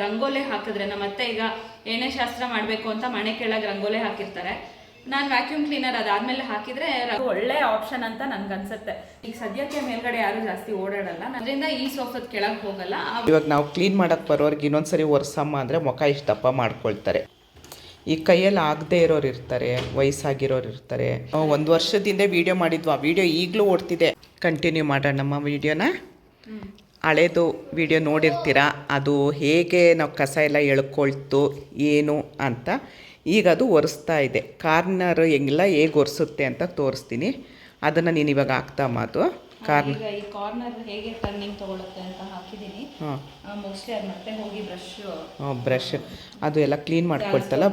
ರಂಗೋಲೆ ಹಾಕಿದ್ರೆ ನಮ್ಮ ಅತ್ತೆ ಈಗ ಎಣ್ಣೆ ಶಾಸ್ತ್ರ ಮಾಡಬೇಕು ಅಂತ ಮನೆ ಕೆಳಗೆ ರಂಗೋಲೆ ಹಾಕಿರ್ತಾರೆ. ನಾನು ವ್ಯಾಕ್ಯೂಮ್ ಕ್ಲೀನರ್ ಅದಾದ್ಮೇಲೆ ಹಾಕಿದ್ರೆ ಒಳ್ಳೆ ಆಪ್ಷನ್ ಅಂತ ನನ್ಗನ್ಸುತ್ತೆ. ಈಗ ಸದ್ಯಕ್ಕೆ ಮೇಲ್ಗಡೆ ಯಾರು ಜಾಸ್ತಿ ಓಡಾಡಲ್ಲ, ಅದರಿಂದ ಈ ಸೋಫಾದ ಕೆಳಗೆ ಹೋಗಲ್ಲ. ಇವಾಗ ನಾವು ಕ್ಲೀನ್ ಮಾಡಕ್ಕೆ ಬರೋರ್ಗೆ ಇನ್ನೊಂದ್ಸರಿ ಒರೆಸಮ್ಮ ಅಂದರೆ ಮುಖ ಇಷ್ಟು ದಪ್ಪ ಮಾಡ್ಕೊಳ್ತಾರೆ. ಈ ಕೈಯಲ್ಲಿ ಆಗದೆ ಇರೋರು ಇರ್ತಾರೆ, ವಯಸ್ಸಾಗಿರೋರು ಇರ್ತಾರೆ. 1 ವರ್ಷದಿಂದ ವೀಡಿಯೋ ಮಾಡಿದ್ವು, ಆ ವಿಡಿಯೋ ಈಗಲೂ ಓಡ್ತಿದೆ. ಕಂಟಿನ್ಯೂ ಮಾಡೋಣಮ್ಮ ವೀಡಿಯೋನ. ಹಳೇದು ವಿಡಿಯೋ ನೋಡಿರ್ತೀರ, ಅದು ಹೇಗೆ ನಾವು ಕಸ ಎಲ್ಲ ಎಳ್ಕೊಳ್ತು ಏನು ಅಂತ. ಈಗ ಅದು ಒರೆಸ್ತಾ ಇದೆ. ಕಾರ್ನರ್ ಹೆಂಗಿಲ್ಲ ಹೇಗೆ ಒರೆಸುತ್ತೆ ಅಂತ ತೋರಿಸ್ತೀನಿ. ಅದನ್ನು ನೀನು ಇವಾಗ ಹಾಕ್ತಮ್ಮ. ಅದು ಕಾರ್ನರ್ ಹೇಗೆ ಟರ್ನಿಂಗ್ ತಗೊಳುತ್ತೆ ಅಂತ ಹಾಕಿದ್ದೀನಿ. ಮೋಸ್ಟ್ಲಿ ಅದು ಮತ್ತೆ ಹೋಗಿ ಬ್ರಷ್ ಅದು ಎಲ್ಲ ಕ್ಲೀನ್ ಮಾಡ್ಕೊಳ್ತಲ್ಲ.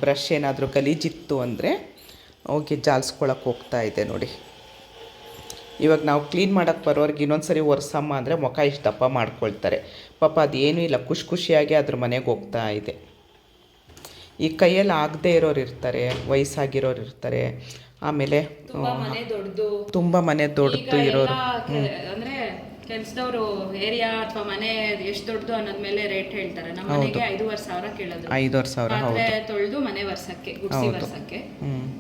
ಬ್ರಷ್ ಏನಾದರೂ ಗಲೀಜಿತ್ತು ಅಂದರೆ ಹೋಗಿ ಜಾಲಿಸ್ಕೊಳಕ್ಕೆ ಹೋಗ್ತಾ ಇದೆ ನೋಡಿ. ಇವಾಗ ನಾವು ಕ್ಲೀನ್ ಮಾಡೋಕ್ಕೆ ಬರೋರ್ಗೆ ಇನ್ನೊಂದ್ಸರಿ ಒರೆಸಮ್ಮ ಅಂದರೆ ಮುಖ ಇಷ್ಟು ದಪ್ಪ ಮಾಡ್ಕೊಳ್ತಾರೆ. ಪಾಪ ಅದೇನೂ ಇಲ್ಲ, ಖುಷಿಯಾಗಿ ಅದ್ರ ಮನೆಗೆ ಹೋಗ್ತಾ ಇದೆ. ಈ ಕೈಯಲ್ಲಿ ಆಗದೆ ಇರೋರು ಇರ್ತಾರೆ, ವಯಸ್ಸಾಗಿರೋರು ಇರ್ತಾರೆ. ಆಮೇಲೆ ತುಂಬ ಮನೆ ದೊಡ್ಡದು ಇರೋರು, ಅಂದರೆ ಕೆಲಸದವರು ಏರಿಯಾ ಅಥವಾ ಮನೆ ಎಷ್ಟು ದೊಡ್ಡದು ಅನ್ನೋದ್ ಮೇಲೆ ರೇಟ್ ಹೇಳ್ತಾರೆ. ನಮ್ಮ ಮನೆಗೆ 5,500 ಕೇಳೋದು. 5,500 ತೊಳೆದು ಮನೆ ವರ್ಷಕ್ಕೆ ಗುಡ್ಸಿ ವರ್ಷಕ್ಕೆ.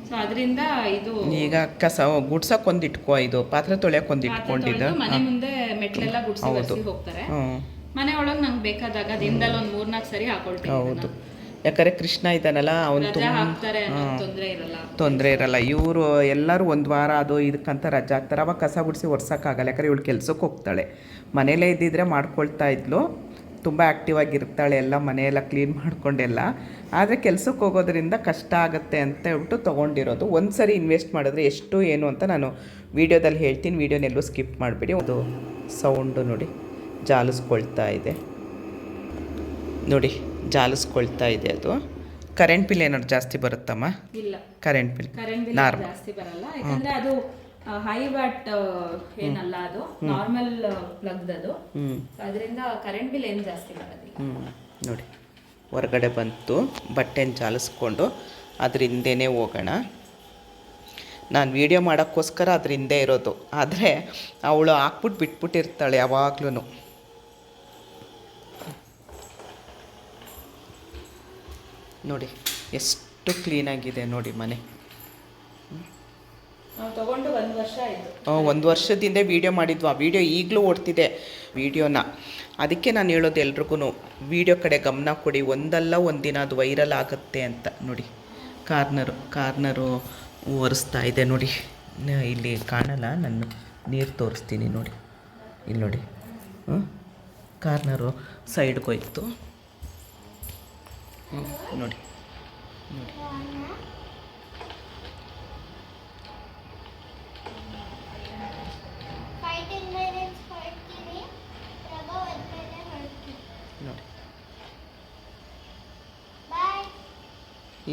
ಸೊ ಅದರಿಂದ ಇದು ಈಗ ಕಸ ಗುಡ್ಸಕ್ಕೆ ಒಂದು ಇಟ್ಕೋ, ಇದು ಪಾತ್ರೆ ತೊಳೆಯಕ್ಕೆ ಒಂದು ಇಟ್ಕೊಂಡಿದ್ದು ಮನೆ ಮುಂದೆ ಮೆಟ್ಲೆಲ್ಲ ಗುಡ್ಸಿ ಬರ್ಸಿ ಹೋಗ್ತಾರೆ. ಮನೆ ಒಳಗೆ ನಂಗೆ ಬೇಕಾದಾಗ ದಿನದಲ್ಲಿ ಒಂದು 3-4 ಸರಿ ಹಾಕೊಳ್ತೀನಿ. ಹೌದು, ಯಾಕಂದರೆ ಕೃಷ್ಣ ಇದ್ದಾನಲ್ಲ, ಅವನು ತೊಂದರೆ ಇರಲ್ಲ. ಇವರು ಎಲ್ಲರೂ ಒಂದು ವಾರ ಅದು ಇದಕ್ಕಂತ ರಜೆ ಹಾಕ್ತಾರೆ. ಅವಾಗ ಕಸ ಗುಡಿಸಿ ಒರ್ಸೋಕ್ಕಾಗಲ್ಲ, ಯಾಕಂದರೆ ಇವಳು ಕೆಲ್ಸಕ್ಕೆ ಹೋಗ್ತಾಳೆ. ಮನೇಲೇ ಇದ್ದಿದ್ರೆ ಮಾಡ್ಕೊಳ್ತಾ ಇದ್ಲು, ತುಂಬ ಆ್ಯಕ್ಟಿವ್ ಆಗಿರ್ತಾಳೆ, ಎಲ್ಲ ಮನೆಯೆಲ್ಲ ಕ್ಲೀನ್ ಮಾಡ್ಕೊಂಡೆಲ್ಲ. ಆದರೆ ಕೆಲ್ಸಕ್ಕೆ ಹೋಗೋದ್ರಿಂದ ಕಷ್ಟ ಆಗುತ್ತೆ ಅಂತ ಹೇಳ್ಬಿಟ್ಟು ತೊಗೊಂಡಿರೋದು. ಒಂದು ಸರಿ ಇನ್ವೆಸ್ಟ್ ಮಾಡಿದ್ರೆ ಎಷ್ಟು ಏನು ಅಂತ ನಾನು ವೀಡಿಯೋದಲ್ಲಿ ಹೇಳ್ತೀನಿ. ವೀಡಿಯೋನೆಲ್ಲೂ ಸ್ಕಿಪ್ ಮಾಡಿಬಿಡಿ. ಅದು ಸೌಂಡು ನೋಡಿ, ಜಾಲಿಸ್ಕೊಳ್ತಾ ಇದೆ ನೋಡಿ, ಜಾಲಿಸ್ಕೊಳ್ತಾ ಇದೆ. ಅದು ಕರೆಂಟ್ ಬಿಲ್ ಏನಾದ್ರು ಜಾಸ್ತಿ ಬರುತ್ತಮ್ಮ? ಇಲ್ಲ, ಕರೆಂಟ್ ಬಿಲ್ ಜಾಸ್ತಿ ಬರಲ್ಲ. ಯಾಕಂದ್ರೆ ಅದು ಹೈ ವ್ಯಾಟ್ ಏನಲ್ಲ, ಅದು ನಾರ್ಮಲ್ ಪ್ಲಗ್ ಅದು. ಅದರಿಂದ ಕರೆಂಟ್ ಬಿಲ್ ಏನು ಜಾಸ್ತಿ ಬರೋದಿಲ್ಲ. ನೋಡಿ, ಹೊರಗಡೆ ಬಂತು, ಬಟ್ಟೆನ ಜಾಲಿಸ್ಕೊಂಡು ಅದ್ರ ಹಿಂದೆನೇ ಹೋಗೋಣ. ನಾನು ವೀಡಿಯೋ ಮಾಡೋಕ್ಕೋಸ್ಕರ ಅದ್ರ ಹಿಂದೆ ಇರೋದು. ಆದರೆ ಅವಳು ಹಾಕ್ಬಿಟ್ಟು ಬಿಟ್ಬಿಟ್ಟಿರ್ತಾಳೆ ಯಾವಾಗ್ಲೂ. ನೋಡಿ ಎಷ್ಟು ಕ್ಲೀನಾಗಿದೆ ನೋಡಿ ಮನೆ. ತಗೊಂಡು 1 ವರ್ಷ ಆಯಿತು. 1 ವರ್ಷದಿಂದ ವೀಡಿಯೋ ಮಾಡಿದ್ವು, ಆ ವಿಡಿಯೋ ಈಗಲೂ ಓಡ್ತಿದೆ ವಿಡಿಯೋನ. ಅದಕ್ಕೆ ನಾನು ಹೇಳೋದು ಎಲ್ರಿಗೂ, ವಿಡಿಯೋ ಕಡೆ ಗಮನ ಕೊಡಿ. ಒಂದಲ್ಲ ಒಂದಿನ ಅದು ವೈರಲ್ ಆಗುತ್ತೆ ಅಂತ. ನೋಡಿ, ಕಾರ್ನರು ಒರೆಸ್ತಾ ಇದೆ ನೋಡಿ. ಇಲ್ಲಿ ಕಾಣಲ್ಲ, ನಾನು ನೀರು ತೋರಿಸ್ತೀನಿ ನೋಡಿ. ಇಲ್ಲಿ ನೋಡಿ, ಕಾರ್ನರು ಸೈಡ್ಗೆ ಹೋಯ್ತು ನೋಡಿ ನೋಡಿ.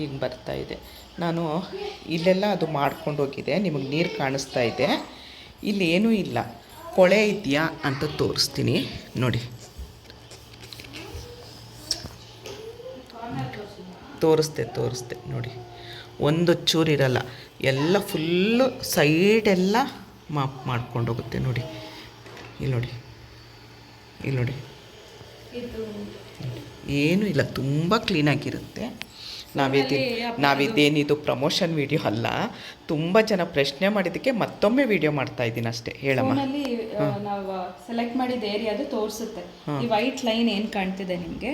ಈಗ ಬರ್ತಾ ಇದೆ. ನಾನು ಇಲ್ಲೆಲ್ಲ ಅದು ಮಾಡ್ಕೊಂಡು ಹೋಗಿದೆ, ನಿಮಗೆ ನೀರು ಕಾಣಿಸ್ತಾ ಇದೆ. ಇಲ್ಲಿ ಏನೂ ಇಲ್ಲ, ಕೊಳೆ ಇದೆಯಾ ಅಂತ ತೋರಿಸ್ತೀನಿ ನೋಡಿ. ತೋರಿಸ್ದೆ ನೋಡಿ, ಒಂದು ಚೂರಿರಲ್ಲ, ಎಲ್ಲ ಫುಲ್ಲು ಸೈಡೆಲ್ಲ ಮಾಪ್ ಮಾಡ್ಕೊಂಡು ಹೋಗುತ್ತೆ ನೋಡಿ. ಇಲ್ಲಿ ನೋಡಿ, ಏನೂ ಇಲ್ಲ, ತುಂಬ ಕ್ಲೀನಾಗಿರುತ್ತೆ. ನಾವಿದೇನಿದು ಪ್ರಮೋಷನ್ ವಿಡಿಯೋ ಅಲ್ಲ. ತುಂಬ ಜನ ಪ್ರಶ್ನೆ ಮಾಡಿದ್ದಕ್ಕೆ ಮತ್ತೊಮ್ಮೆ ವಿಡಿಯೋ ಮಾಡ್ತಾ ಇದ್ದೀನಿ ಅಷ್ಟೇ. ಹೇಳಮ್ಮ. ನಾವು ಸೆಲೆಕ್ಟ್ ಮಾಡಿದ ಏರಿಯಾ ಅದು ತೋರಿಸುತ್ತೆ. ಈ ವೈಟ್ ಲೈನ್ ಏನ್ ಕಾಣ್ತಿದೆ ನಿಮ್ಗೆ,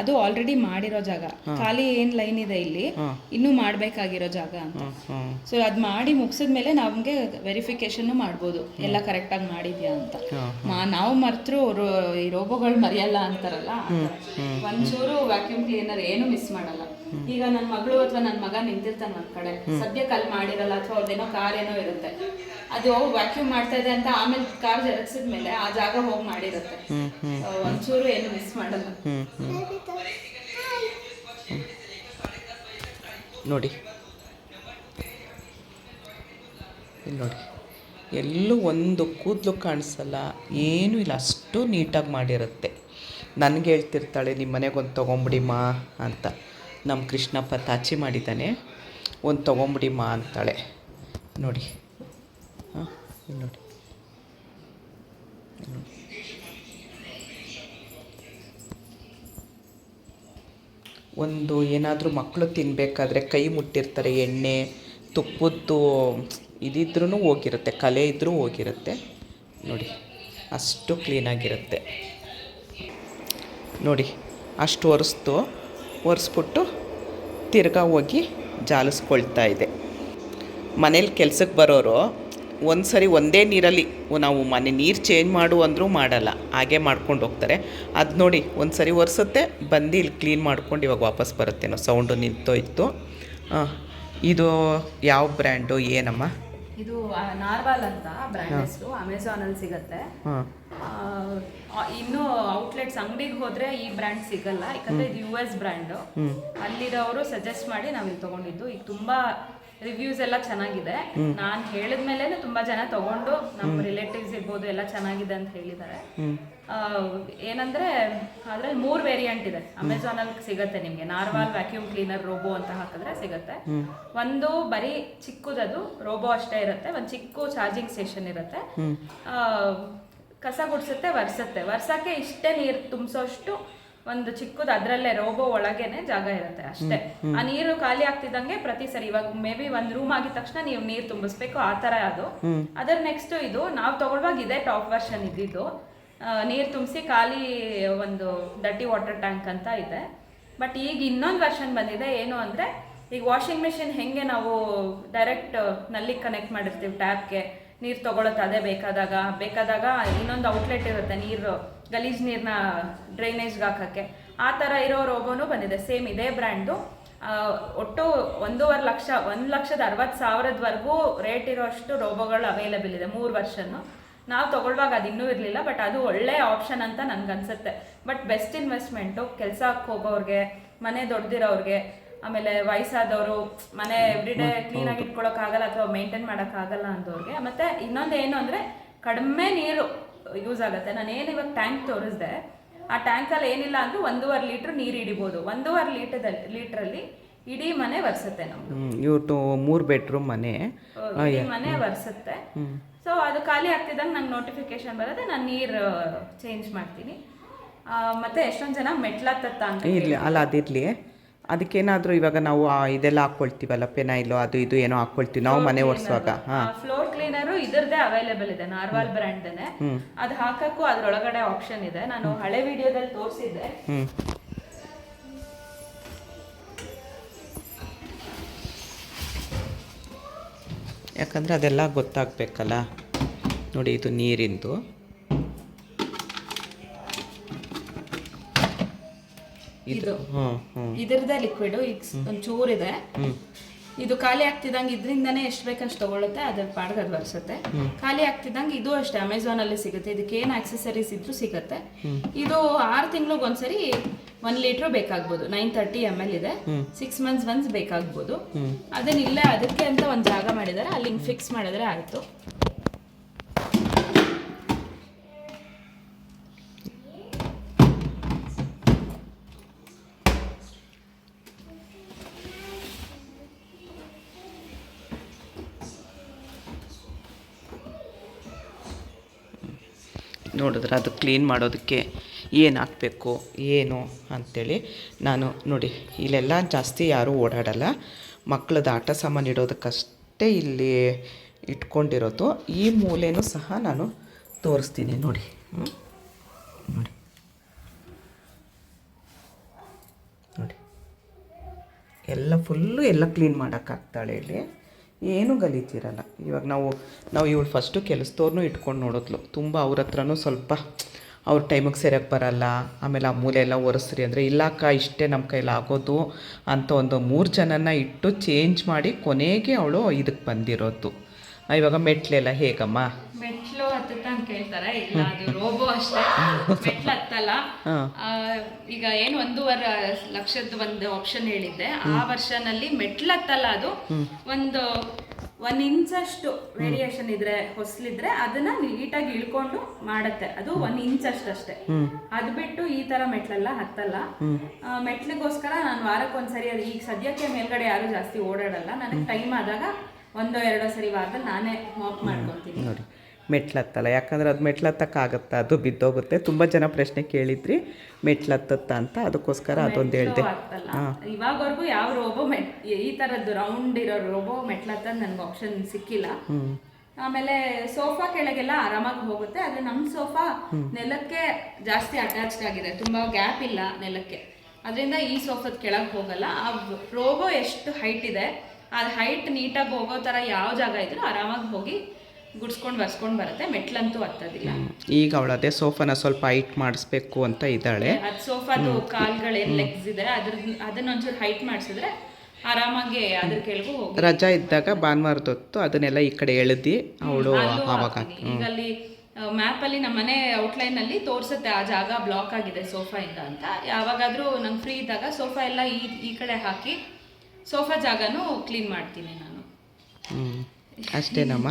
ಅದು ಆಲ್ರೆಡಿ ಮಾಡಿರೋ ಜಾಗ. ಖಾಲಿ ಏನ್ ಲೈನ್ ಇದೆ ಇಲ್ಲಿ, ಇನ್ನೂ ಮಾಡ್ಬೇಕಾಗಿರೋ ಜಾಗ ಅಂತ. ಸೊ ಅದ್ ಮಾಡಿ ಮುಗಿಸಿದ್ಮೇಲೆ ನಮ್ಗೆ ವೆರಿಫಿಕೇಶನ್ ಮಾಡ್ಬೋದು, ಎಲ್ಲ ಕರೆಕ್ಟ್ ಆಗಿ ಮಾಡಿದ್ಯಾ ಅಂತ. ನಾವು ಮರ್ತರು ಈ ರೋಬೋಗಳು ಮರೆಯಲ್ಲ ಅಂತಾರಲ್ಲ, ಒಂಚೂರು ವ್ಯಾಕ್ಯೂಮ್ ಕ್ಲೀನರ್ ಏನು ಮಿಸ್ ಮಾಡಲ್ಲ. ಈಗ ನನ್ನ ಮಗಳು ಅಥವಾ ನನ್ನ ಮಗ ನಿಂತಿರ್ತಾನೆ ಒಂದ್ ಕಡೆ, ಸದ್ಯಕ್ಕೆ ಅಲ್ಲಿ ಮಾಡಿರಲ್ಲ, ಅಥವಾ ಅವ್ರದ್ದೇನೋ ಕಾರ್ ಏನೋ ಇರುತ್ತೆ, ಅದು ವ್ಯಾಕ್ಯೂಮ್ ಮಾಡ್ತಾ ಇದೆ ಅಂತ ಆಮೇಲೆ ಕಾರ್ ಜರುಗಿಸಿದ್ಮೇಲೆ ಆ ಜಾಗ ಹೋಗಿ ಮಾಡಿರುತ್ತೆ. ಒಂಚೂರು ಏನು ಮಿಸ್ ಮಾಡಲ್ಲ ನೋಡಿ. ಇಲ್ಲಿ ನೋಡಿ, ಎಲ್ಲೂ ಒಂದು ಕೂದಲು ಕಾಣಿಸಲ್ಲ, ಏನೂ ಇಲ್ಲ, ಅಷ್ಟು ನೀಟಾಗಿ ಮಾಡಿರುತ್ತೆ. ನನಗೆ ಹೇಳ್ತಿರ್ತಾಳೆ, ನಿಮ್ಮ ಮನೆಗೊಂದು ತೊಗೊಂಬಿಡಿಮ್ಮ ಅಂತ. ನಮ್ಮ ಕೃಷ್ಣಪ್ಪ ತಾಚಿ ಮಾಡಿದ್ದಾನೆ, ಒಂದು ತೊಗೊಂಬಿಡಿಮ್ಮ ಅಂತಾಳೆ ನೋಡಿ. ಇಲ್ಲಿ ನೋಡಿ, ಒಂದು ಏನಾದರೂ ಮಕ್ಕಳು ತಿನ್ನಬೇಕಾದ್ರೆ ಕೈ ಮುಟ್ಟಿರ್ತಾರೆ, ಎಣ್ಣೆ ತುಪ್ಪದ್ದು ಇದಿದ್ರೂ ಹೋಗಿರುತ್ತೆ, ಕಲೆ ಇದ್ದರೂ ಹೋಗಿರುತ್ತೆ. ನೋಡಿ ಅಷ್ಟು ಕ್ಲೀನಾಗಿರುತ್ತೆ. ನೋಡಿ ಅಷ್ಟು ಒರೆಸ್ಬಿಟ್ಟು ತಿರ್ಗಾ ಹೋಗಿ ಜಾಲಿಸ್ಕೊಳ್ತಾ ಇದೆ. ಮನೇಲಿ ಕೆಲ್ಸಕ್ಕೆ ಬರೋರು ಒಂದು ಸರಿ ಒಂದೇ ನೀರಲ್ಲಿ ನಾವು ನೀರು ಚೇಂಜ್ ಮಾಡು ಅಂದರೂ ಮಾಡಲ್ಲ, ಹಾಗೆ ಮಾಡ್ಕೊಂಡು ಹೋಗ್ತಾರೆ. ಅದು ನೋಡಿ ಒಂದು ಸರಿ ಒರೆಸುತ್ತೆ, ಬಂದು ಇಲ್ಲಿ ಕ್ಲೀನ್ ಮಾಡ್ಕೊಂಡು ಇವಾಗ ವಾಪಸ್ ಬರುತ್ತೇನೋ, ಸೌಂಡು ನಿಂತೋಯ್ತು. ಇದು ಯಾವ ಬ್ರ್ಯಾಂಡು ಏನಮ್ಮ? ಇದು ನಾರ್ವಾಲ್ ಅಂತ ಬ್ರ್ಯಾಂಡ್ ಹೆಸರು, ಅಮೆಝಾನಲ್ಲಿ ಸಿಗುತ್ತೆ. ಇನ್ನು ಔಟ್ಲೆಟ್ಸ್ ಅಂಗಡಿಗೆ ಹೋದ್ರೆ ಈ ಬ್ರ್ಯಾಂಡ್ ಸಿಗಲ್ಲ, ಯಾಕಂದ್ರೆ ಇದು US ಬ್ರ್ಯಾಂಡ್. ಅಲ್ಲಿರೋರು ಸಜೆಸ್ಟ್ ಮಾಡಿ ನಾವಿಲ್ಲಿ ತಗೊಂಡಿದ್ದು. ಈಗ ತುಂಬಾ ರಿವ್ಯೂಸ್ ಎಲ್ಲ ಚೆನ್ನಾಗಿದೆ. ನಾನು ಹೇಳಿದ್ಮೇಲೆ ತುಂಬಾ ಜನ ತಗೊಂಡು ನಮ್ಮ ರಿಲೇಟಿವ್ಸ್ ಇರ್ಬೋದು ಎಲ್ಲ ಚೆನ್ನಾಗಿದೆ ಅಂತ ಹೇಳಿದ್ದಾರೆ. ಏನಂದ್ರೆ ಅದ್ರಲ್ಲಿ 3 ವೇರಿಯಂಟ್ ಇದೆ. ಅಮೆಝಾನ್ ಅಲ್ಲಿ ಸಿಗತ್ತೆ ನಿಮ್ಗೆ. ನಾರ್ವಾಲ್ ವ್ಯಾಕ್ಯೂಮ್ ಕ್ಲೀನರ್ ರೋಬೋ ಅಂತ ಹಾಕಿದ್ರೆ ಸಿಗತ್ತೆ. ಒಂದು ಬರೀ ಚಿಕ್ಕದದು ರೋಬೋ ಅಷ್ಟೇ ಇರುತ್ತೆ, ಒಂದು ಚಿಕ್ಕ ಚಾರ್ಜಿಂಗ್ ಸ್ಟೇಷನ್ ಇರುತ್ತೆ. ಕಸ ಗುಡ್ಸುತ್ತೆ, ವರ್ಸಕ್ಕೆ ಇಷ್ಟೇ ನೀರು ತುಂಬಿಸೋಷ್ಟು ಒಂದು ಚಿಕ್ಕದು, ಅದರಲ್ಲೇ ರೋಬೋ ಒಳಗೇನೆ ಜಾಗ ಇರುತ್ತೆ ಅಷ್ಟೇ. ಆ ನೀರು ಖಾಲಿ ಆಗ್ತಿದ್ದಂಗೆ ಪ್ರತಿ ಸರಿ, ಇವಾಗ ಮೇ ಬಿ ಒಂದು ರೂಮ್ ಆಗಿದ ತಕ್ಷಣ ನೀವು ನೀರು ತುಂಬಿಸ್ಬೇಕು, ಆ ತರ ಅದು. ಅದರ ನೆಕ್ಸ್ಟ್ ಇದು ನಾವು ತಗೊಳ್ಳುವಾಗ ಇದೆ ಟಾಪ್ ವರ್ಷನ್ ಇದ್ದಿದ್ದು. ನೀರು ತುಂಬಿಸಿ ಖಾಲಿ ಒಂದು ಡರ್ಟಿ ವಾಟರ್ ಟ್ಯಾಂಕ್ ಅಂತ ಇದೆ. ಬಟ್ ಈಗ ಇನ್ನೊಂದು ವರ್ಷನ್ ಬಂದಿದೆ. ಏನು ಅಂದ್ರೆ ಈಗ ವಾಷಿಂಗ್ ಮೆಷಿನ್ ಹೆಂಗೆ ನಾವು ಡೈರೆಕ್ಟ್ ನಲ್ಲಿಗೆ ಕನೆಕ್ಟ್ ಮಾಡಿರ್ತೀವಿ, ಟ್ಯಾಪ್ಗೆ ನೀರು ತಗೊಳುತ್ತೆ, ಅದೇ ಬೇಕಾದಾಗ ಇನ್ನೊಂದು ಔಟ್ಲೆಟ್ ಇರುತ್ತೆ ನೀರು ಗಲೀಜ್ ನೀರನ್ನ ಡ್ರೈನೇಜ್ಗೆ ಹಾಕೋಕ್ಕೆ. ಆ ಥರ ಇರೋ ರೋಬೋನು ಬಂದಿದೆ, ಸೇಮ್ ಇದೇ ಬ್ರ್ಯಾಂಡು. ಒಟ್ಟು 1.5 ಲಕ್ಷ 1,60,000ವರೆಗೂ ರೇಟ್ ಇರೋ ಅಷ್ಟು ರೋಬೋಗಳು ಅವೈಲೇಬಲ್ ಇದೆ. 3 ವರ್ಷನ್ನು ನಾವು ತಗೊಳ್ಳುವಾಗ ಅದು ಇನ್ನೂ ಇರಲಿಲ್ಲ. ಬಟ್ ಅದು ಒಳ್ಳೆ ಆಪ್ಷನ್ ಅಂತ ನನ್ಗನ್ಸುತ್ತೆ. ಬಟ್ ಬೆಸ್ಟ್ ಇನ್ವೆಸ್ಟ್ಮೆಂಟು ಕೆಲಸಕ್ಕೆ ಹೋಗೋರಿಗೆ, ಮನೆ ದೊಡ್ಡದಿರೋರಿಗೆ, ಆಮೇಲೆ ವಯಸ್ಸಾದವರು, ಮನೆ ಎವ್ರಿಡೇ ಕ್ಲೀನಾಗಿ ಇಟ್ಕೊಳ್ಳೋಕ್ಕಾಗಲ್ಲ ಅಥವಾ ಮೇಂಟೈನ್ ಮಾಡೋಕ್ಕಾಗಲ್ಲ ಅಂದವ್ರಿಗೆ. ಮತ್ತು ಇನ್ನೊಂದು ಏನು ಅಂದರೆ ಕಡಿಮೆ ನೀರು ಯೂಸ್ ಆಗುತ್ತೆ. ನಾನೇನು ಇವಾಗ ಟ್ಯಾಂಕ್ ತೋರಿಸ್ದೆ, ಆ ಟ್ಯಾಂಕಲ್ಲಿ ಏನಿಲ್ಲ ಅಂದರೂ 1.5 ಲೀಟ್ರ್ ನೀರು ಹಿಡಿಬೋದು. 1.5 ಲೀಟ್ರಲ್ಲಿ ಇಡೀ ಮನೆ ವರ್ಸುತ್ತೆ ನಮ್ದು. ಇವ್ರದ್ದು 3 ಬೆಡ್ರೂಮ್ ಮನೆ, ಇಡೀ ಮನೆ ವರ್ಸುತ್ತೆ. ಸೊ ಅದು ಖಾಲಿ ಆಗ್ತಿದ್ದಂಗೆ ನಂಗೆ ನೋಟಿಫಿಕೇಶನ್ ಬರುತ್ತೆ, ನಾನು ನೀರು ಚೇಂಜ್ ಮಾಡ್ತೀನಿ. ಮತ್ತೆ ಎಷ್ಟೊಂದು ಜನ ಮೆಟ್ಲತ್ತ ಅಂತ ಇರಲಿ ಅಲ್ಲ, ಅದಿರಲಿ. ಅದಕ್ಕೇನಾದರೂ ಇವಾಗ ನಾವು ಇದೆಲ್ಲ ಹಾಕ್ಕೊಳ್ತೀವಲ್ಲ, ಪೆನೈಲು ಅದು ಇದು ಏನೋ ಹಾಕ್ಕೊಳ್ತೀವಿ ನಾವು ಮನೆ ಒರೆಸುವಾಗ. ಫ್ಲೋರ್ ಕ್ಲೀನರು ಇದರದೇ ಅವೈಲೇಬಲ್ ಇದೆ, ನಾರ್ವಾಲ್ ಬ್ರ್ಯಾಂಡ್ನೇ. ಅದು ಹಾಕಕ್ಕೂ ಅದ್ರೊಳಗಡೆ ಆಪ್ಷನ್ ಇದೆ. ನಾನು ಹಳೆ ವಿಡಿಯೋದಲ್ಲಿ ತೋರಿಸಿದ್ದೆ. ಯಾಕಂದರೆ ಅದೆಲ್ಲ ಗೊತ್ತಾಗಬೇಕಲ್ಲ. ನೋಡಿ ಇದು ನೀರಿಂದು, ಇದು ಇದರದೇ ಲಿಕ್ವಿಡ್. ಈಗ ಒಂಚೂರು ಇದೆ, ಇದು ಖಾಲಿ ಆಗ್ತಿದ್ದಂಗೆ ಇದರಿಂದನೇ ಎಷ್ಟು ಬೇಕಷ್ಟು ತಗೊಳುತ್ತೆ, ಅದ್ರ ಪಾಡ್ಗೆ ಅದು ಬರ್ಸುತ್ತೆ. ಖಾಲಿ ಆಗ್ತಿದ್ದಂಗೆ ಇದು ಅಷ್ಟೇ ಅಮೆಝಾನ್ ಅಲ್ಲಿ ಸಿಗುತ್ತೆ. ಇದಕ್ಕೆ ಏನು ಆಕ್ಸೆಸರೀಸ್ ಇದ್ರೂ ಸಿಗುತ್ತೆ. ಇದು 6 ತಿಂಗಳಿಗೆ ಒಂದ್ಸರಿ 1 ಲೀಟ್ರ್ ಬೇಕಾಗ್ಬೋದು. 930 ml ಇದೆ. 6 months ಒನ್ಸ್ ಬೇಕಾಗ್ಬೋದು. ಅದನ್ನಿಲ್ಲೇ ಅದಕ್ಕೆ ಅಂತ ಒಂದು ಜಾಗ ಮಾಡಿದ್ದಾರೆ, ಅಲ್ಲಿ ಹಿಂಗೆ ಫಿಕ್ಸ್ ಮಾಡಿದ್ರೆ ಆಯ್ತು. ನೋಡಿದ್ರೆ ಅದು ಕ್ಲೀನ್ ಮಾಡೋದಕ್ಕೆ ಏನು ಹಾಕಬೇಕು ಏನು ಅಂಥೇಳಿ ನಾನು ನೋಡಿ ಇಲ್ಲೆಲ್ಲ ಜಾಸ್ತಿ ಯಾರೂ ಓಡಾಡಲ್ಲ. ಮಕ್ಕಳದ್ದು ಆಟ ಸಾಮಾನು ಇಡೋದಕ್ಕಷ್ಟೇ ಇಲ್ಲಿ ಇಟ್ಕೊಂಡಿರೋದು. ಈ ಮೂಲೆಯೂ ಸಹ ನಾನು ತೋರಿಸ್ತೀನಿ ನೋಡಿ. ನೋಡಿ ನೋಡಿ ಎಲ್ಲ ಫುಲ್ಲು ಎಲ್ಲ ಕ್ಲೀನ್ ಮಾಡೋಕ್ಕಾಗ್ತಾಳೆ ಇಲ್ಲಿ, ಏನೂ ಗಲೀಜಿರಲ್ಲ. ಇವಾಗ ನಾವು ಇವಳು ಫಸ್ಟು ಕೆಲಸದವ್ರನ್ನೂ ಇಟ್ಕೊಂಡು ನೋಡಿದ್ಲು. ತುಂಬ ಅವ್ರ ಹತ್ರನೂ ಸ್ವಲ್ಪ ಅವ್ರ ಟೈಮಿಗೆ ಸರಿಯಾಗಿ ಬರಲ್ಲ. ಆಮೇಲೆ ಆ ಮೂಲೆ ಎಲ್ಲ ಒರೆಸ್ರಿ ಅಂದರೆ ಇಲ್ಲಕ್ಕ ಇಷ್ಟೇ ನಮ್ಮ ಕೈಲಿ ಆಗೋದು ಅಂತ ಒಂದು 3 ಜನನ ಇಟ್ಟು ಚೇಂಜ್ ಮಾಡಿ ಕೊನೆಗೆ ಅವಳು ಇದಕ್ಕೆ ಬಂದಿರೋದು. ಇವಾಗ ಮೆಟ್ಲೆಲ್ಲ ಹೇಗಮ್ಮ? ಮೆಟ್ಲು ಹತ್ತುತ್ತ ಅಂತ ಕೇಳ್ತಾರೆ. ಇಲ್ಲ, ಅದು ರೋಬೋ ಅಷ್ಟೇ, ಮೆಟ್ಲು ಹತ್ತಲ್ಲ. ಈಗ ಏನು 1.5 ಲಕ್ಷದ ಒಂದು ಆಪ್ಷನ್ ಹೇಳಿದ್ದೆ, ಆ ವರ್ಷನ್ ಅಲ್ಲಿ ಮೆಟ್ಲು ಹತ್ತಲ್ಲ. ಅದು ಒಂದು 1 ಇಂಚಷ್ಟು ವೇರಿಯೇಷನ್ ಇದ್ರೆ, ಹೊಸಲಿದ್ರೆ ಅದನ್ನ ನೀಟಾಗಿ ಇಳ್ಕೊಂಡು ಮಾಡುತ್ತೆ. ಅದು 1 ಇಂಚ್ ಅಷ್ಟೇ. ಅದು ಬಿಟ್ಟು ಈ ತರ ಮೆಟ್ಲೆಲ್ಲ ಹತ್ತಲ್ಲ. ಮೆಟ್ಲಿಗೋಸ್ಕರ ನಾನು ವಾರಕ್ಕೊಂದ್ಸರಿ, ಅದು ಈಗ ಸದ್ಯಕ್ಕೆ ಮೇಲ್ಗಡೆ ಯಾರು ಜಾಸ್ತಿ ಓಡಾಡಲ್ಲ. ನನಗೆ ಟೈಮ್ ಆದಾಗ 1-2 ಸರಿ ವಾರದಲ್ಲಿ ನಾನೇ ಮಾಪ್ ಮಾಡ್ಕೊತೀನಿ. ನೋಡಿ ಮೆಟ್ಲತ್ತಲ್ಲ, ಯಾಕಂದರೆ ಅದು ಮೆಟ್ಲತ್ತಕ್ಕಾಗತ್ತಾ, ಅದು ಬಿದ್ದೋಗುತ್ತೆ. ತುಂಬ ಜನ ಪ್ರಶ್ನೆ ಕೇಳಿದ್ರಿ ಮೆಟ್ಲತ್ತತ್ತ ಅಂತ, ಅದಕ್ಕೋಸ್ಕರ ಅದೊಂದು ಹೇಳಿದೆ. ಇವಾಗವರೆಗೂ ಯಾವ ರೋಬೋ ಈ ಥರದ್ದು ರೌಂಡ್ ಇರೋ ರೋಬೋ ಮೆಟ್ಲತ್ತ ನನಗೆ ಆಪ್ಷನ್ ಸಿಕ್ಕಿಲ್ಲ. ಆಮೇಲೆ ಸೋಫಾ ಕೆಳಗೆಲ್ಲ ಆರಾಮಾಗಿ ಹೋಗುತ್ತೆ. ಆದರೆ ನಮ್ಮ ಸೋಫಾ ನೆಲಕ್ಕೆ ಜಾಸ್ತಿ ಅಟ್ಯಾಚ್ಡ್ ಆಗಿದೆ, ತುಂಬ ಗ್ಯಾಪ್ ಇಲ್ಲ ನೆಲಕ್ಕೆ, ಅದರಿಂದ ಈ ಸೋಫಾದ ಕೆಳಗೆ ಹೋಗಲ್ಲ. ಆ ರೋಬೋ ಎಷ್ಟು ಹೈಟ್ ಇದೆ ಆ ಹೈಟ್ ನೀಟಾಗಿ ಹೋಗೋ ಥರ ಯಾವ ಜಾಗ ಇದ್ರೂ ಆರಾಮಾಗಿ ಹೋಗಿ ಗುಡ್ಸ್ಕೊಂಡು ಬರ್ಸ್ಕೊಂಡು ಬರುತ್ತೆ, ಮೆಟ್ಲಂತೂ ಹತ್ತೋದಿಲ್ಲ. ಈಗ ಅವಳು ಅದೇ ಸೋಫಾನ ಸ್ವಲ್ಪ ಹೈಟ್ ಮಾಡಿಸ್ಬೇಕು ಅಂತ ಇದ್ದಾಳೆ. ಅದು ಸೋಫಾದು ಕಾಲ್ಗಳೇನು ಲೆಗ್ಸ್ ಇದೆ ಅದನ್ನೊಂಚೂರು ಹೈಟ್ ಮಾಡಿಸಿದ್ರೆ ಆರಾಮಾಗಿ ಅದ್ರ ಕೆಳಗೂ ಹೋಗಿ. ರಜಾ ಇದ್ದಾಗ ಭಾನುವಾರದೊತ್ತು ಅದನ್ನೆಲ್ಲ ಈ ಕಡೆ ಎಳೆದಿ ಅವಳು ಆವಾಗ ಈಗ ಅಲ್ಲಿ ಮ್ಯಾಪಲ್ಲಿ ನಮ್ಮ ಮನೆ ಔಟ್ಲೈನಲ್ಲಿ ತೋರಿಸುತ್ತೆ ಆ ಜಾಗ ಬ್ಲಾಕ್ ಆಗಿದೆ ಸೋಫಾ ಇಂದ ಅಂತ. ಯಾವಾಗಾದರೂ ನಂಗೆ ಫ್ರೀ ಇದ್ದಾಗ ಸೋಫಾ ಎಲ್ಲ ಈ ಕಡೆ ಹಾಕಿ ಸೋಫಾ ಜಾಗನೂ ಕ್ಲೀನ್ ಮಾಡ್ತೀನಿ ನಾನು. ಅಷ್ಟೇನಮ್ಮ,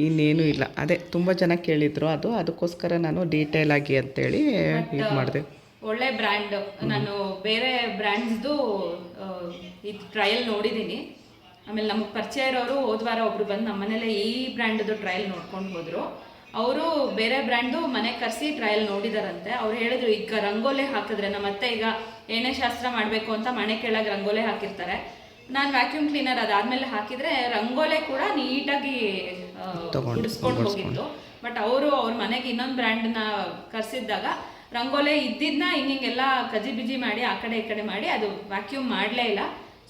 ಇನ್ನೇನು ಇಲ್ಲ. ಅದೇ ತುಂಬ ಜನ ಕೇಳಿದ್ರು, ಅದಕ್ಕೋಸ್ಕರ ನಾನು ಡೀಟೇಲ್ ಆಗಿ ಅಂತೇಳಿ ಇದು ಮಾಡಿದೆ. ಒಳ್ಳೆ ಬ್ರ್ಯಾಂಡ್, ನಾನು ಬೇರೆ ಬ್ರ್ಯಾಂಡ್ಸ್ದು ಇದು ಟ್ರಯಲ್ ನೋಡಿದ್ದೀನಿ. ಆಮೇಲೆ ನಮಗೆ ಪರಿಚಯ ಇರೋರು ಹೋದ್ವಾರ ಒಬ್ರು ಬಂದು ನಮ್ಮ ಮನೇಲೆ ಈ ಬ್ರ್ಯಾಂಡ್ದು ಟ್ರಯಲ್ ನೋಡ್ಕೊಂಡು ಹೋದರು. ಅವರು ಬೇರೆ ಬ್ರ್ಯಾಂಡು ಮನೆ ಕರೆಸಿ ಟ್ರಯಲ್ ನೋಡಿದಾರಂತೆ. ಅವ್ರು ಹೇಳಿದ್ರು ಈಗ ರಂಗೋಲೆ ಹಾಕಿದ್ರೆ ನಮ್ಮತ್ತೆ ಈಗ ಎಣ್ಣೆ ಶಾಸ್ತ್ರ ಮಾಡಬೇಕು ಅಂತ ಮನೆ ಕೆಳಗೆ ರಂಗೋಲೆ ಹಾಕಿರ್ತಾರೆ. ನಾನು ವ್ಯಾಕ್ಯೂಮ್ ಕ್ಲೀನರ್ ಅದಾದಮೇಲೆ ಹಾಕಿದರೆ ರಂಗೋಲೆ ಕೂಡ ನೀಟಾಗಿ ಗುಡಿಸ್ಕೊಂಡು ಹೋಗಿತ್ತು. ಬಟ್ ಅವರು ಅವ್ರ ಮನೆಗೆ ಇನ್ನೊಂದು ಬ್ರ್ಯಾಂಡನ್ನ ಕರೆಸಿದ್ದಾಗ ರಂಗೋಲೆ ಇದ್ದಿದ್ದನ್ನ ಹಿಂಗೆಲ್ಲ ಕಜಿ ಬಿಜಿ ಮಾಡಿ ಆ ಕಡೆ ಈ ಕಡೆ ಮಾಡಿ ಅದು ವ್ಯಾಕ್ಯೂಮ್ ಮಾಡಲೇ ಇಲ್ಲ,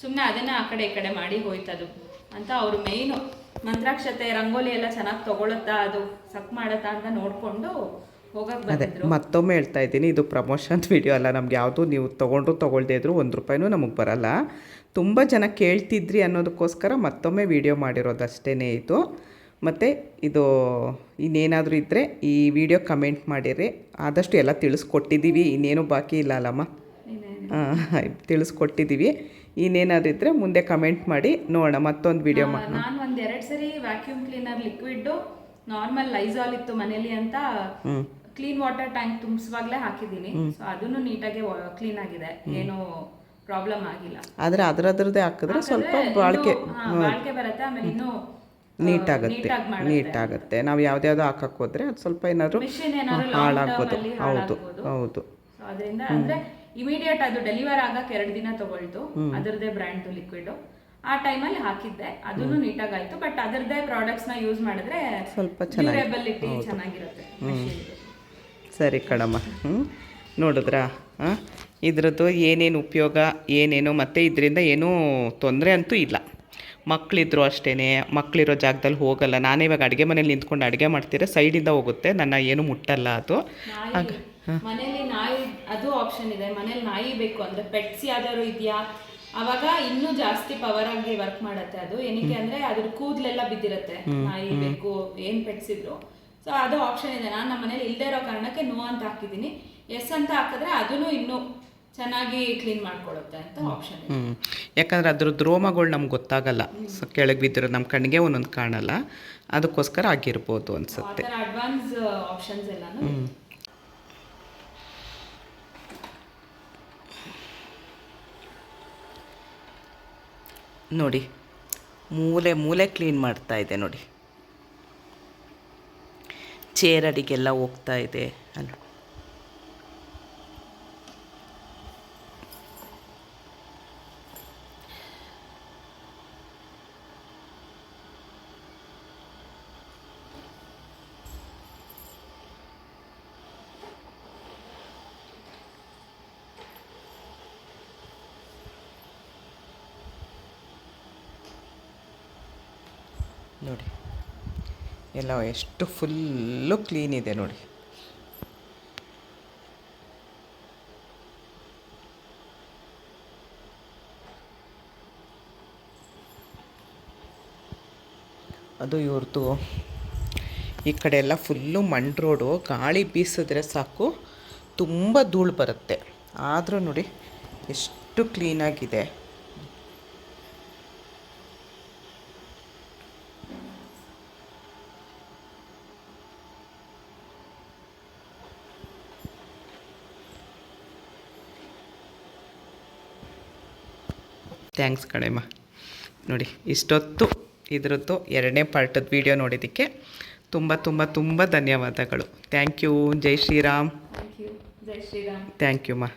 ಸುಮ್ಮನೆ ಅದನ್ನು ಆ ಕಡೆ ಈ ಕಡೆ ಮಾಡಿ ಹೋಯ್ತದು ಅಂತ. ಅವರು ಮೇಯ್ನು ಮಂತ್ರಾಕ್ಷತೆ ರಂಗೋಲಿ ಎಲ್ಲ ಚೆನ್ನಾಗಿ ತೊಗೊಳುತ್ತಾ, ಅದು ಸಕ್ ಮಾಡುತ್ತಾ ಅಂತ ನೋಡಿಕೊಂಡು ಹೋಗಕ್ಕೆ ಬಂದಿದ್ರು. ಮತ್ತೊಮ್ಮೆ ಹೇಳ್ತಾ ಇದ್ದೀನಿ, ಇದು ಪ್ರಮೋಷನ್ ವಿಡಿಯೋ ಅಲ್ಲ. ನಮ್ಗೆ ಯಾವುದು ನೀವು ತೊಗೊಳ್ದೇ ಇದ್ರು ₹1 ನಮಗೆ ಬರಲ್ಲ. ತುಂಬ ಜನ ಕೇಳ್ತಿದ್ರಿ ಅನ್ನೋದಕ್ಕೋಸ್ಕರ ಮತ್ತೊಮ್ಮೆ ವಿಡಿಯೋ ಮಾಡಿರೋದು ಅಷ್ಟೇ ಇದು. ಮತ್ತು ಇದು ಇನ್ನೇನಾದರೂ ಇದ್ದರೆ ಈ ವಿಡಿಯೋ ಕಮೆಂಟ್ ಮಾಡಿರಿ. ಆದಷ್ಟು ಎಲ್ಲ ತಿಳಿಸ್ಕೊಟ್ಟಿದ್ದೀವಿ, ಇನ್ನೇನು ಬಾಕಿ ಇಲ್ಲ ಅಲ್ಲಮ್ಮ, ತಿಳಿಸ್ಕೊಟ್ಟಿದ್ದೀವಿ. ಇನ್ನೇನಾದರೂ ಇದ್ದರೆ ಮುಂದೆ ಕಮೆಂಟ್ ಮಾಡಿ ನೋಡೋಣ, ಮತ್ತೊಂದು ವಿಡಿಯೋ ಮಾಡೋಣ. ನಾನು ಒಂದು 2 ಸರಿ vacuum cleaner liquid normal Lysol ಇತ್ತು ಮನೇಲಿ ಅಂತ ಕ್ಲೀನ್ ವಾಟರ್ ಟ್ಯಾಂಕ್ ತುಂಬಿಸುವಾಗಲೇ ಹಾಕಿದ್ದೀನಿ. ಸೊ ಅದನ್ನು ನೀಟಾಗಿ ಕ್ಲೀನ್ ಆಗಿದೆ, ಏನು ಪ್ರಾಬ್ಲಮ್ ಆಗಿಲ್ಲ. ಆದರೆ ಅದರದ್ರದ್ದೇ ಹಾಕಿದ್ರೆ ಸ್ವಲ್ಪ ಬಾಳಿಕೆ ಬರುತ್ತೆ, ಆಮೇಲೆ ಇನ್ನೂ ನೀಟಾಗುತ್ತೆ. ನಾವು ಯಾವ್ದ್ಯಾವ್ದು ಹಾಕಕ್ಕೆ ಹೋದ್ರೆ ಅದು ಸ್ವಲ್ಪ ಏನಾದ್ರು ಹಾಳಾಗ್ಬೋದು. ಹೌದು ಹೌದು. ಅದರಿಂದ ಅಂದರೆ ಇಮಿಡಿಯೇಟ್ ಅದು ಡೆಲಿವರ್ ಆಗಕ್ಕೆ 2 ದಿನ ತಗೊಳ್ತು. ಅದರದೇ ಬ್ರ್ಯಾಂಡ್ದು ಲಿಕ್ವಿಡ್ ಆ ಟೈಮಲ್ಲಿ ಹಾಕಿದ್ದೆ, ಅದನ್ನು ನೀಟಾಗಾಯ್ತು. ಬಟ್ ಅದರದೇ ಪ್ರಾಡಕ್ಟ್ಸ್ನ ಯೂಸ್ ಮಾಡಿದ್ರೆ ಸ್ವಲ್ಪ ಡ್ಯೂರೇಬಿಲಿಟಿ ಚೆನ್ನಾಗಿರುತ್ತೆ. ಸರಿ ಕಣಮ್ಮ, ನೋಡಿದ್ರಾ ಇದ್ರದ್ದು ಏನೇನು ಉಪಯೋಗ ಏನೇನು, ಮತ್ತು ಇದರಿಂದ ಏನೂ ತೊಂದರೆ ಅಂತೂ ಇಲ್ಲ. ಮಕ್ಕಳಿದ್ರು ಅಷ್ಟೇ, ಮಕ್ಕಳಿರೋ ಜಾಗದಲ್ಲಿ ಹೋಗಲ್ಲ. ನಾನೇ ಇವಾಗ ಅಡುಗೆ ಮನೇಲಿ ನಿಂತ್ಕೊಂಡು ಅಡುಗೆ ಮಾಡ್ತೀರಾ ಸೈಡಿಂದ ಹೋಗುತ್ತೆ, ನನ್ನ ಏನು ಮುಟ್ಟಲ್ಲ ಅದು. ಮನೇಲಿ ನಾಯಿ ಅದು ಆಪ್ಷನ್ ಇದೆ. ಮನೇಲಿ ನಾಯಿ ಬೇಕು ಅಂದರೆ ಪೆಟ್ಸ್ ಯಾವ್ದಾದ್ರು ಇದೆಯಾ, ಅವಾಗ ಇನ್ನೂ ಜಾಸ್ತಿ ಪವರ್ ಆಗಿ ವರ್ಕ್ ಮಾಡುತ್ತೆ ಅದು. ಏನಕ್ಕೆ ಅಂದರೆ ಅದ್ರ ಕೂದಲೆಲ್ಲ ಬಿದ್ದಿರುತ್ತೆ, ನಾಯಿ ಬೇಕು ಏನು ಪೆಟ್ಸ್ ಇದ್ರು. ಸೊ ಅದು ಆಪ್ಷನ್ ಇದೆ. ನಾನು ನಮ್ಮ ಮನೇಲಿ ಇಲ್ಲದೆ ಇರೋ ಕಾರಣಕ್ಕೆ ನೋ ಅಂತ ಹಾಕಿದ್ದೀನಿ. ಎಸ್ ಅಂತ ಹಾಕಿದ್ರೆ ಅದನ್ನು ಇನ್ನೂ ಚೆನ್ನಾಗಿ ಕ್ಲೀನ್ ಮಾಡ್ಕೊಳ್ಳುತ್ತೆ ಅಂತ ಆಪ್ಷನ್ ಇದೆ. ಯಾಕಂದರೆ ಅದ್ರದ್ದು ರೋಮಗಳು ನಮ್ಗೆ ಗೊತ್ತಾಗಲ್ಲ, ಕೆಳಗೆ ಬಿದ್ದಿರೋ ನಮ್ಮ ಕಣ್ಣಿಗೆ ಒಂದೊಂದು ಕಾಣಲ್ಲ, ಅದಕ್ಕೋಸ್ಕರ ಆಗಿರ್ಬೋದು ಅನಿಸುತ್ತೆ. ಅಡ್ವಾನ್ಸ್ ಆಪ್ಷನ್ಸ್ ಎಲ್ಲಾನು ನೋಡಿ, ಮೂಲೆ ಮೂಲೆ ಕ್ಲೀನ್ ಮಾಡ್ತಾ ಇದೆ ನೋಡಿ. ಚೇರ್ ಅಡಿಗೆಲ್ಲ ಹೋಗ್ತಾ ಇದೆ ಅಲ್ಲ. ನೋಡಿ ಎಲ್ಲ ಎಷ್ಟು ಫುಲ್ಲು ಕ್ಲೀನ್ ಇದೆ ನೋಡಿ. ಅದು ಇವ್ರದ್ದು ಈ ಕಡೆ ಎಲ್ಲ ಫುಲ್ಲು ಮಣ್ಣು ರೋಡು. ಗಾಳಿ ಬೀಸಿದ್ರೆ ಸಾಕು ತುಂಬ ಧೂಳು ಬರುತ್ತೆ. ಆದರೂ ನೋಡಿ ಎಷ್ಟು ಕ್ಲೀನಾಗಿದೆ. ಥ್ಯಾಂಕ್ಸ್ ಕಣೆಮ್ಮ. ನೋಡಿ ಇಷ್ಟೊತ್ತು ಇದ್ರದ್ದು 2ನೇ ಪಾರ್ಟದ ವೀಡಿಯೋ ನೋಡಿದ್ದಕ್ಕೆ ತುಂಬ ತುಂಬ ತುಂಬ ಧನ್ಯವಾದಗಳು. Thank you. ಜೈ ಶ್ರೀರಾಮ್. Thank you. ಜೈ ಶ್ರೀರಾಮ್. ಥ್ಯಾಂಕ್ ಯು ಮಾ.